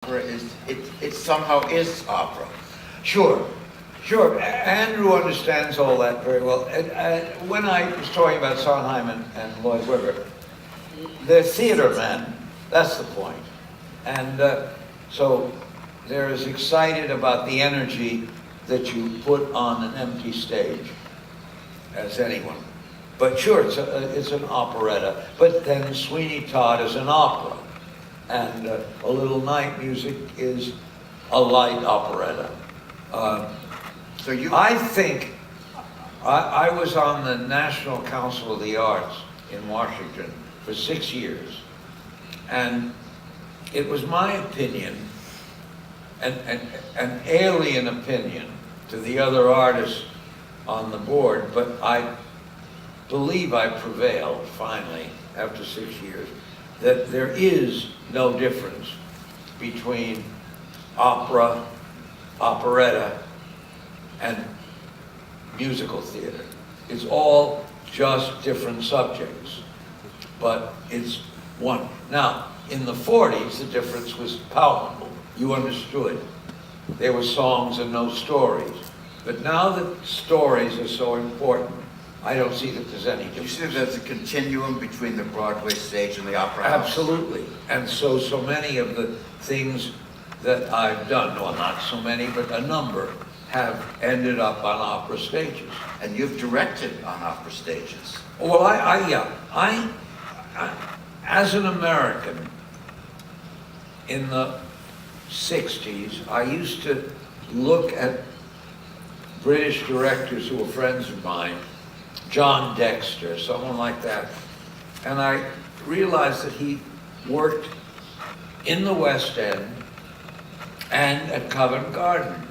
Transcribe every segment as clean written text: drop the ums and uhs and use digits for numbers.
opera is, it somehow is opera. Sure, sure. Andrew understands all that very well. And when I was talking about Sondheim and Lloyd Webber, they're theater men. That's the point. And so they're as excited about the energy that you put on an empty stage as anyone. But sure, it's an operetta. But then Sweeney Todd is an opera. And A Little Night Music is a light operetta. I think I was on the National Council of the Arts in Washington for 6 years. And it was my opinion, an alien opinion to the other artists on the board, but I believe I prevailed finally after 6 years, that there is no difference between opera, operetta, and musical theater. It's all just different subjects, but it's one. Now, in the 40s, the difference was palpable. You understood. There were songs and no stories. But now that stories are so important, I don't see that there's any difference. You see there's a continuum between the Broadway stage and the opera house? Absolutely. And so many of the things that I've done, well, not so many, but a number, have ended up on opera stages. And you've directed on opera stages. Well, I as an American in the 60s, I used to look at British directors who were friends of mine, John Dexter, someone like that, and I realized that he worked in the West End and at Covent Garden,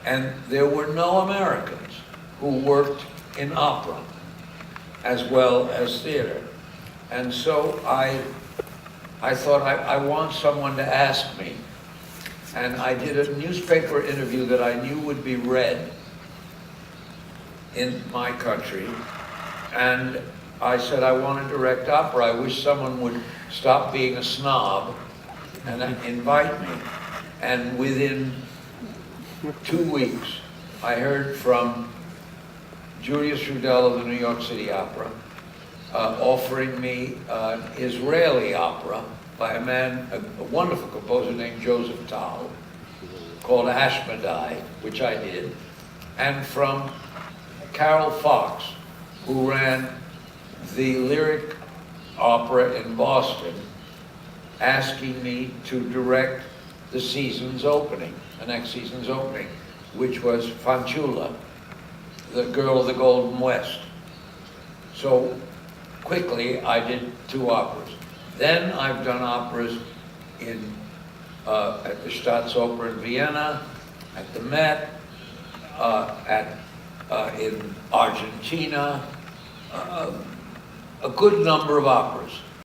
and there were no Americans who worked in opera as well as theater. And so I thought I want someone to ask me. And I did a newspaper interview that I knew would be read in my country. And I said, I want to direct opera. I wish someone would stop being a snob and invite me. And within 2 weeks, I heard from Julius Rudel of the New York City Opera, offering me an Israeli opera by a man, a wonderful composer named Joseph Tal, called Ashmedai, which I did, and from Carol Fox, who ran the Lyric Opera in Boston, asking me to direct the season's opening, the next season's opening, which was Fanciulla, the Girl of the Golden West. So quickly, I did 2 operas. Then I've done operas at the Staatsoper in Vienna, at the Met, in Argentina, a good number of operas.